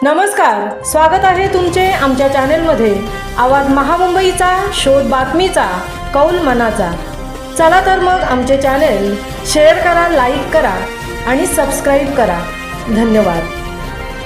नमस्कार, स्वागत आहे तुमचे आमच्या चॅनेलमध्ये। आवाज महामुंबईचा, शोध बातमीचा, कौल मनाचा। चला तर मग आमचे चॅनेल शेअर करा, लाईक करा आणि सबस्क्राईब करा। धन्यवाद।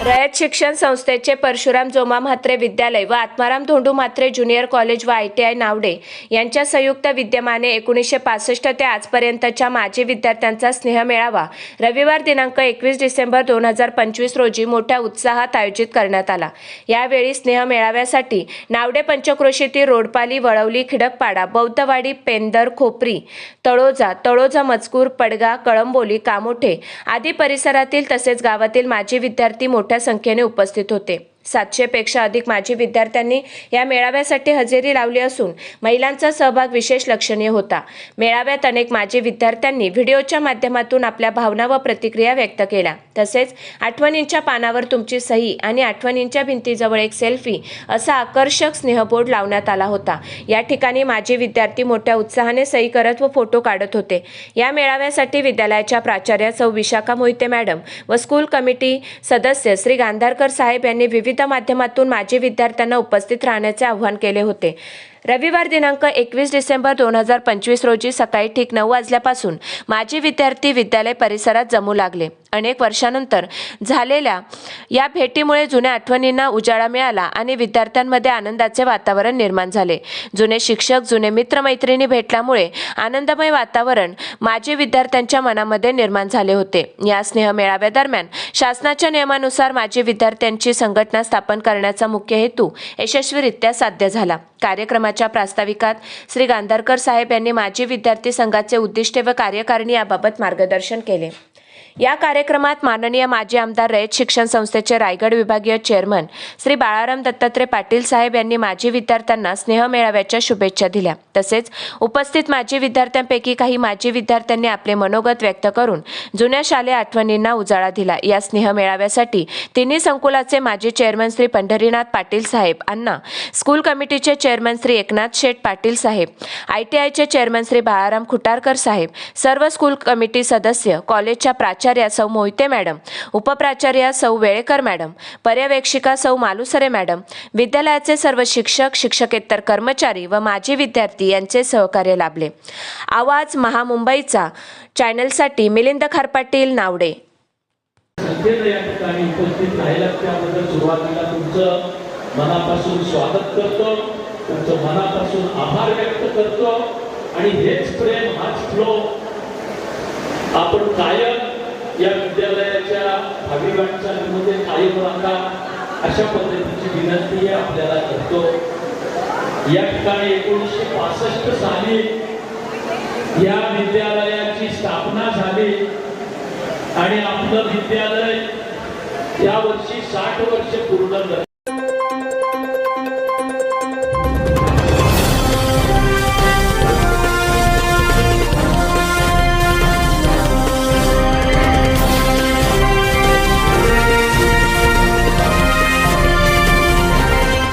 रयत शिक्षण संस्थेचे परशुराम जोमा म्हात्रे विद्यालय व आत्माराम धोंडू म्हात्रे ज्युनियर कॉलेज व ITI नावडे यांच्या संयुक्त विद्यमाने 1965 ते आजपर्यंतच्या माजी विद्यार्थ्यांचा स्नेहमेळावा रविवार दिनांक 21 डिसेंबर 2025 रोजी मोठ्या उत्साहात आयोजित करण्यात आला। यावेळी स्नेहमेळाव्यासाठी नावडे पंचक्रोशीतील रोडपाली, वळवली, खिडकपाडा, बौद्धवाडी, पेंदर, खोपरी, तळोजा मजकूर, पडगा, कळंबोली, कामोठे आदी परिसरातील तसेच गावातील माजी विद्यार्थी मोठ्या संख्येने उपस्थित होते। 700 पेक्षा अधिक माजी विद्यार्थ्यांनी या मेळाव्यासाठी हजेरी लावली असून महिलांचा सहभाग विशेष लक्षणीय होता। मेळाव्यात अनेक माजी विद्यार्थ्यांनी व्हिडिओच्या माध्यमातून आपल्या भावना व प्रतिक्रिया व्यक्त केल्या। तसेच आठवणींच्या पानावर तुमची सही आणि आठवणींच्या भिंतीजवळ एक सेल्फी असा आकर्षक स्नेहबोर्ड लावण्यात आला होता। या ठिकाणी माजी विद्यार्थी मोठ्या उत्साहाने सही करत व फोटो काढत होते। या मेळाव्यासाठी विद्यालयाच्या प्राचार्या सौ विशाखा मोहिते मॅडम व स्कूल कमिटी सदस्य श्री गांधारकर साहेब यांनी विविध माध्यमातून माजी विद्यार्थ्यांना उपस्थित राहण्याचे आवाहन केले होते। रविवार दिनांक 21 डिसेंबर 2025 रोजी सकाळी ठीक 9 वाजल्यापासून माजी विद्यार्थी विद्यालय परिसरात जमू लागले। अनेक वर्षांनंतर झालेल्या या भेटीमुळे जुन्या आठवणींना उजाळा मिळाला आणि विद्यार्थ्यांमध्ये आनंदाचे वातावरण निर्माण झाले। जुने शिक्षक, जुने मित्रमैत्रिणी भेटल्यामुळे आनंदमय वातावरण माजी विद्यार्थ्यांच्या मनामध्ये निर्माण झाले होते। या स्नेह मेळाव्यादरम्यान शासनाच्या नियमानुसार माजी विद्यार्थ्यांची संघटना स्थापन करण्याचा मुख्य हेतू यशस्वीरित्या साध्य झाला। कार्यक्रमाच्या प्रास्ताविकात श्री गांधारकर साहेब यांनी माजी विद्यार्थी संघाचे उद्दिष्टे व कार्यकारिणी याबाबत मार्गदर्शन केले। या कार्यक्रमात माननीय माजी आमदार रयत शिक्षण संस्थेचे रायगड विभागीय चेअरमन श्री बाळाराम दत्तात्रय पाटील साहेब यांनी माजी विद्यार्थ्यांना स्नेह मेळाव्याच्या शुभेच्छा दिल्या। तसेच उपस्थित माजी विद्यार्थ्यांपैकी काही माजी विद्यार्थ्यांनी आपले मनोगत व्यक्त करून जुन्या शालेय आठवणींना उजाळा दिला। या स्नेह मेळाव्यासाठी तिन्ही संकुलाचे माजी चेअरमन श्री पंढरीनाथ पाटील साहेब अण्णा, स्कूल कमिटीचे चेअरमन श्री एकनाथ शेठ पाटील साहेब, ITIचे चेअरमन श्री बाळाराम खुटारकर साहेब, सर्व स्कूल कमिटी सदस्य, कॉलेजच्या प्राचार्या सौ मोहिते मॅडम, उपप्राचार्या सौ वेळेकर मॅडम, पर्यवेक्षिका सौ मालुसरे मॅडम, विद्यालयाचे सर्व शिक्षक, शिक्षकेतर कर्मचारी व माजी विद्यार्थी यांचे सहकार्य लाभले। आवाज महामुंबईचा चॅनलसाठी मिलिंद खारपाटील, नावडे। सुरुवातीला तुमचं मनापासून स्वागत करतो, तुमचं मनापासून आभार व्यक्त करतो आणि हेच प्रेम, हाच फ्लो आपण कायम या विद्यालयाच्या भाविकांमध्ये कायम राखा अशा पद्धतीची विनंती आपल्याला करतो। या ठिकाणी 1965 साली या विद्यालयाची स्थापना झाली आणि आपलं विद्यालय या वर्षी 60 वर्ष पूर्ण झाली।